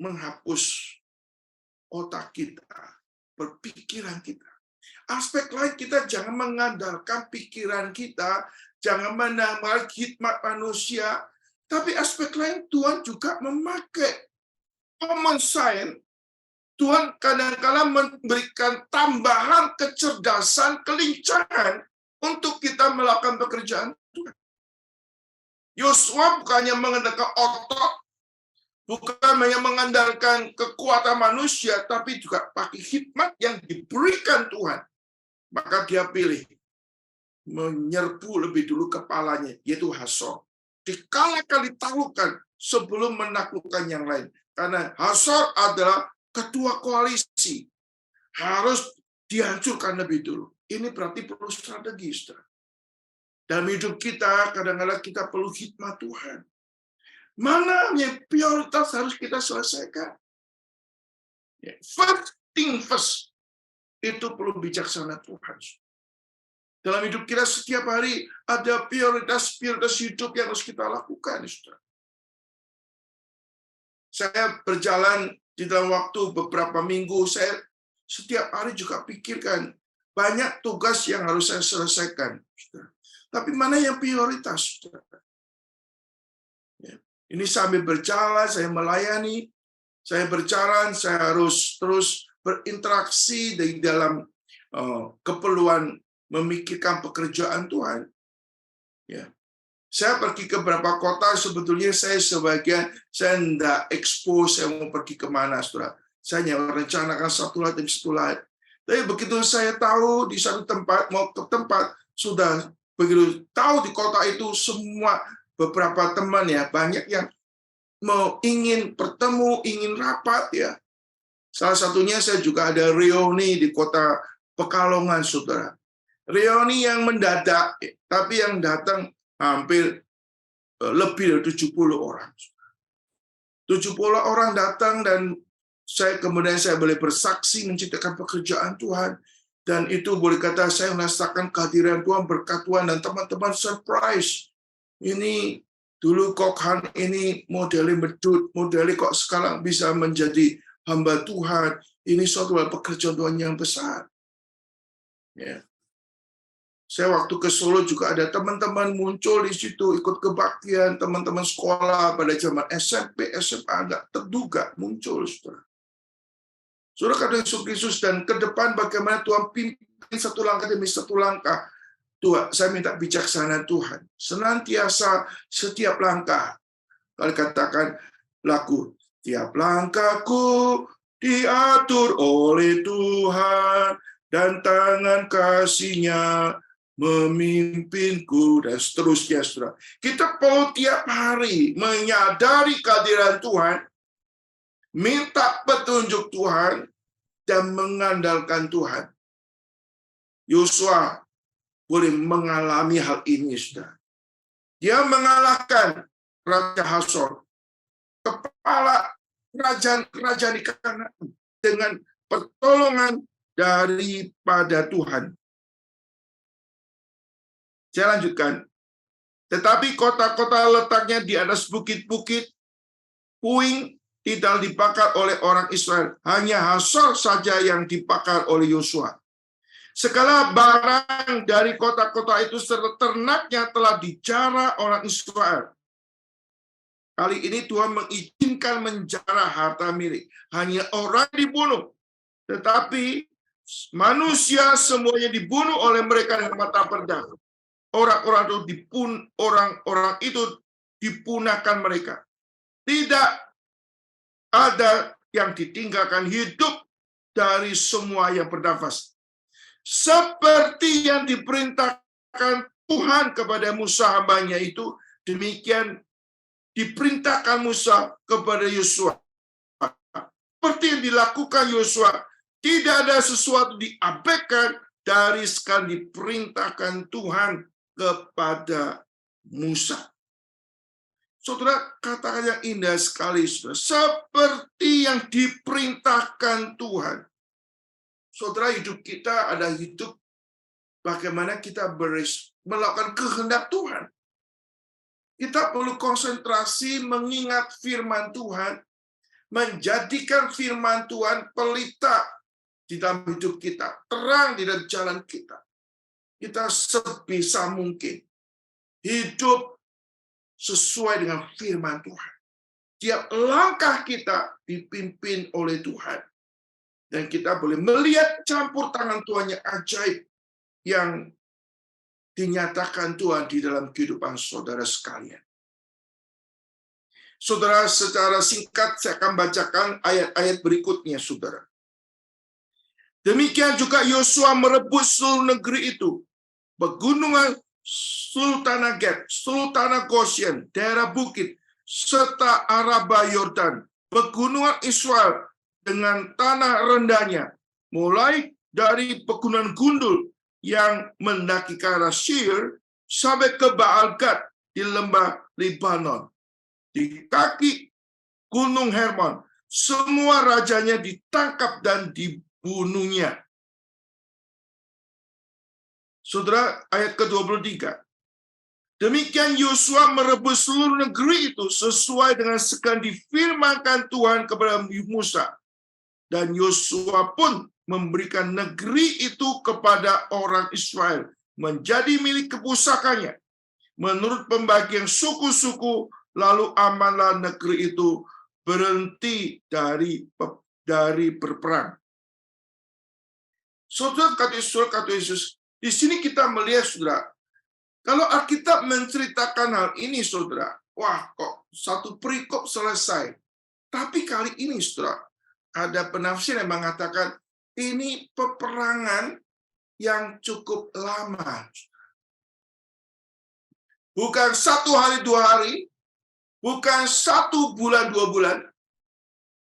menghapus otak kita, berpikiran kita. Aspek lain kita jangan mengandalkan pikiran kita, jangan mengandalkan hikmat manusia, tapi aspek lain Tuhan juga memakai common sense. Tuhan kadang-kadang memberikan tambahan kecerdasan, kelincahan untuk kita melakukan pekerjaan Tuhan. Yosua bukannya mengandalkan otot, bukan hanya mengandalkan kekuatan manusia, tapi juga pakai hikmat yang diberikan Tuhan. Maka dia pilih menyerbu lebih dulu kepalanya, yaitu Hasor. Dikalahkan, ditaklukkan sebelum menaklukkan yang lain. Karena Hasor adalah ketua koalisi. Harus dihancurkan lebih dulu. Ini berarti perlu strategi, saudara. Dalam hidup kita, kadang-kadang kita perlu hikmat Tuhan. Mana yang prioritas harus kita selesaikan? First thing first. Itu perlu bijaksana Tuhan. Dalam hidup kita setiap hari ada prioritas hidup yang harus kita lakukan. Saudara. Saya berjalan di dalam waktu beberapa minggu, saya setiap hari juga pikirkan banyak tugas yang harus saya selesaikan. Saudara. Tapi mana yang prioritas? Saudara? Ini sambil berjalan, saya melayani, saya berjalan, saya harus terus berinteraksi di dalam keperluan memikirkan pekerjaan Tuhan. Ya. Saya pergi ke beberapa kota, sebetulnya saya tidak expose, saya mau pergi kemana, saudara. Saya hanya merencanakan satu lain demi satu lain. Tapi begitu saya tahu di satu tempat, mau ke tempat, sudah begitu tahu di kota itu semua beberapa teman ya, banyak yang ingin bertemu, ingin rapat ya. Salah satunya saya juga ada reuni di kota Pekalongan, saudara. Reuni yang mendadak, tapi yang datang hampir lebih dari 70 orang. 70 orang datang dan kemudian saya boleh bersaksi menceritakan pekerjaan Tuhan. Dan itu boleh kata saya merasakan kehadiran Tuhan, berkat Tuhan, dan teman-teman surprise. Ini dulu Kokhan ini modelnya medut, modelnya kok sekarang bisa menjadi hamba Tuhan. Ini suatu pekerjaan Tuhan yang besar. Ya. Saya waktu ke Solo juga ada teman-teman muncul di situ, ikut kebaktian, teman-teman sekolah pada zaman SMP, SMA, nggak terduga muncul. Saudara kata Yesus Kristus, dan ke depan bagaimana Tuhan pimpin satu langkah demi satu langkah. Tuhan, saya minta bijaksana Tuhan. Senantiasa setiap langkah. Kalau katakan lagu, tiap langkahku diatur oleh Tuhan, dan tangan kasih-Nya memimpinku, dan seterusnya. Saudara. Kita perlu tiap hari menyadari kehadiran Tuhan, minta petunjuk Tuhan, dan mengandalkan Tuhan. Yosua boleh mengalami hal ini, saudara. Dia mengalahkan Raja Hasor, kepala kerajaan di Kanaan, dengan pertolongan daripada Tuhan. Saya lanjutkan. Tetapi kota-kota letaknya di atas bukit-bukit, puing, tidak dibakar oleh orang Israel. Hanya Hasor saja yang dibakar oleh Yosua. Segala barang dari kota-kota itu serta ternaknya telah dijara orang Israel. Kali ini Tuhan mengizinkan menjara harta milik. Hanya orang dibunuh. Tetapi manusia semuanya dibunuh oleh mereka dengan mata pedang. Orang-orang itu dipunahkan mereka. Tidak ada yang ditinggalkan hidup dari semua yang bernafas. Seperti yang diperintahkan Tuhan kepada Musa hambanya itu, demikian diperintahkan Musa kepada Yosua. Seperti yang dilakukan Yosua, tidak ada sesuatu diabaikan dari sekali diperintahkan Tuhan kepada Musa. Saudara, katakan yang indah sekali, saudara. Seperti yang diperintahkan Tuhan. Saudara, hidup kita ada hidup bagaimana kita melakukan kehendak Tuhan. Kita perlu konsentrasi mengingat firman Tuhan, menjadikan firman Tuhan pelita di dalam hidup kita, terang di dalam jalan kita. Kita sebisa mungkin hidup sesuai dengan firman Tuhan. Tiap langkah kita dipimpin oleh Tuhan. Dan kita boleh melihat campur tangan Tuhan yang ajaib yang dinyatakan Tuhan di dalam kehidupan saudara sekalian. Saudara, secara singkat saya akan bacakan ayat-ayat berikutnya, saudara. Demikian juga Yosua merebut seluruh negeri itu, pegunungan seluruh tanah Gad, seluruh tanah Goshen, daerah bukit, serta Araba Yordan, pegunungan Israel dengan tanah rendahnya, mulai dari pegunungan Gundul yang mendaki ke arah Seir sampai ke Baal Gad di lembah Libanon, di kaki Gunung Hermon. Semua rajanya ditangkap dan dibunuhnya. Saudara, ayat ke-23. Demikian Yosua merebut seluruh negeri itu sesuai dengan segala difirmankan Tuhan kepada Musa. Dan Yosua pun memberikan negeri itu kepada orang Israel menjadi milik kepusakanya menurut pembagian suku-suku. Lalu amanlah negeri itu berhenti dari berperang. Saudara, kata Yesus, di sini kita melihat, saudara, kalau Alkitab menceritakan hal ini, saudara, wah, kok satu perikop selesai. Tapi kali ini, saudara, ada penafsir yang mengatakan ini peperangan yang cukup lama. Bukan 1 hari, 2 hari, bukan 1 bulan, 2 bulan.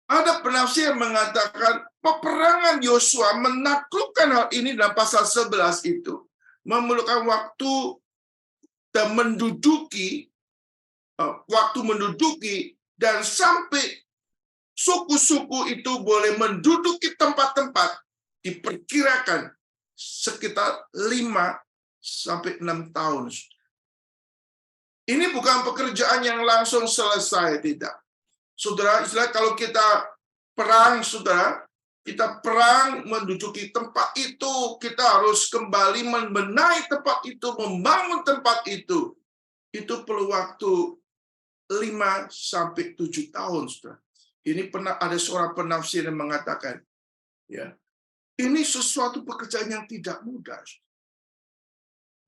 Ada penafsir yang mengatakan peperangan Yosua menaklukkan hal ini dalam pasal 11 itu memerlukan waktu dan menduduki dan sampai suku-suku itu boleh menduduki tempat-tempat diperkirakan sekitar 5 sampai 6 tahun. Ini bukan pekerjaan yang langsung selesai, tidak. Saudara, istilah kalau kita perang, saudara, kita perang menduduki tempat itu, kita harus kembali membenahi tempat itu, membangun tempat itu. Itu perlu waktu 5 sampai 7 tahun, saudara. Ini pernah ada seorang penafsir yang mengatakan, ya, ini sesuatu pekerjaan yang tidak mudah.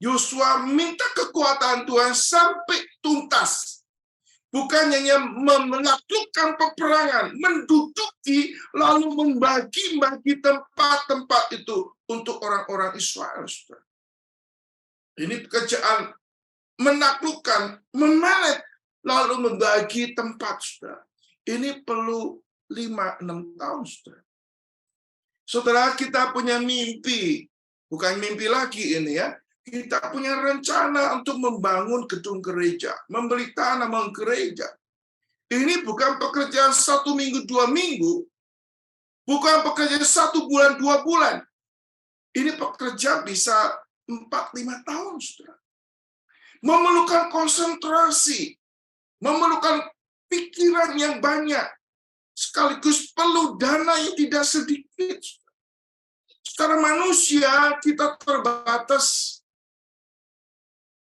Yosua minta kekuatan Tuhan sampai tuntas. Bukan hanya menaklukkan peperangan, menduduki lalu membagi-bagi tempat-tempat itu untuk orang-orang Israel. Saudara. Ini pekerjaan menaklukkan, memanage, lalu membagi tempat. Saudara. Ini perlu 5-6 tahun. Saudara. Saudara, kita punya mimpi. Bukan mimpi lagi ini ya. Kita punya rencana untuk membangun gedung gereja, membeli tanah, membangun gereja. Ini bukan pekerjaan 1 minggu, 2 minggu, bukan pekerjaan 1 bulan, 2 bulan. Ini pekerjaan bisa 4-5 tahun, saudara. Memerlukan konsentrasi, memerlukan pikiran yang banyak, sekaligus perlu dana yang tidak sedikit. Secara manusia kita terbatas.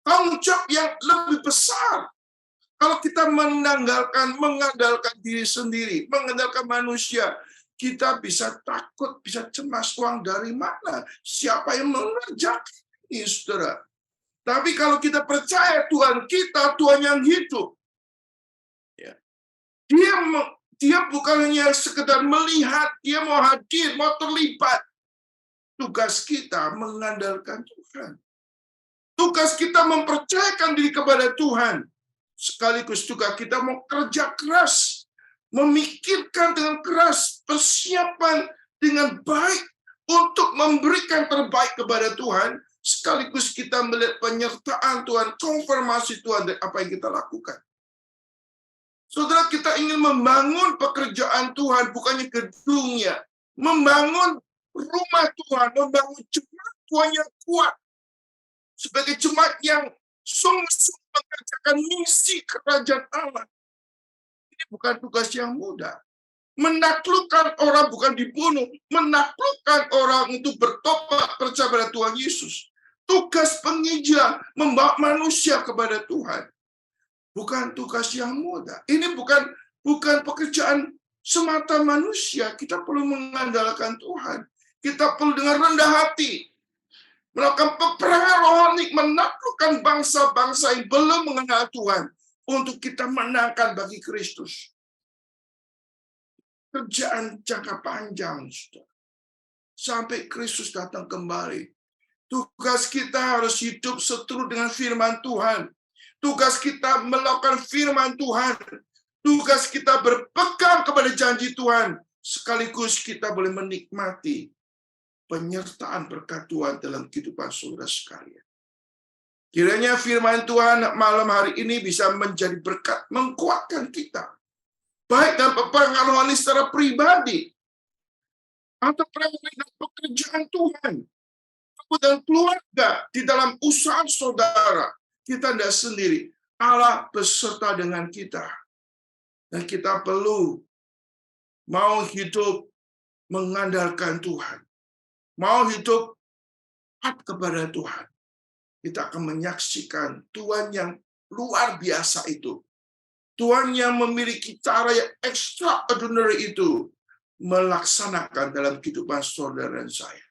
Tanggung jawab yang lebih besar. Kalau kita mengandalkan diri sendiri, mengandalkan manusia, kita bisa takut, bisa cemas, uang dari mana? Siapa yang mengerjakan ini, saudara? Tapi kalau kita percaya Tuhan kita, Tuhan yang hidup, ya, dia bukan hanya sekedar melihat, dia mau hadir, mau terlibat. Tugas kita mengandalkan Tuhan. Tugas kita mempercayakan diri kepada Tuhan. Sekaligus juga kita mau kerja keras. Memikirkan dengan keras. Persiapan dengan baik. Untuk memberikan terbaik kepada Tuhan. Sekaligus kita melihat penyertaan Tuhan. Konfirmasi Tuhan dari apa yang kita lakukan. Saudara, kita ingin membangun pekerjaan Tuhan. Bukannya gedungnya. Membangun rumah Tuhan. Membangun jemaat Tuhan yang kuat. Sebagai jemaat yang sungguh-sungguh mengerjakan misi kerajaan Allah. Ini bukan tugas yang mudah. Menaklukkan orang bukan dibunuh, menaklukkan orang untuk bertobat percaya pada Tuhan Yesus. Tugas penginjilan membawa manusia kepada Tuhan. Bukan tugas yang mudah. Ini bukan pekerjaan semata manusia. Kita perlu mengandalkan Tuhan. Kita perlu dengan rendah hati melakukan peperangan rohani, menaklukkan bangsa-bangsa yang belum mengenal Tuhan untuk kita menangkan bagi Kristus. Kerjaan jangka panjang, saudara. Sampai Kristus datang kembali. Tugas kita harus hidup seturut dengan firman Tuhan. Tugas kita melakukan firman Tuhan. Tugas kita berpegang kepada janji Tuhan. Sekaligus kita boleh menikmati penyertaan berkat Tuhan dalam kehidupan saudara sekalian. Kiranya firman Tuhan malam hari ini bisa menjadi berkat, menguatkan kita. Baik dalam peperangan rohani secara pribadi, atau dalam pekerjaan Tuhan, dan keluarga, di dalam usaha saudara. Kita tidak sendiri. Allah beserta dengan kita. Dan kita perlu mau hidup mengandalkan Tuhan. Mau hidup taat kepada Tuhan. Kita akan menyaksikan Tuhan yang luar biasa itu. Tuhan yang memiliki cara yang extraordinary itu melaksanakan dalam kehidupan saudara dan saya.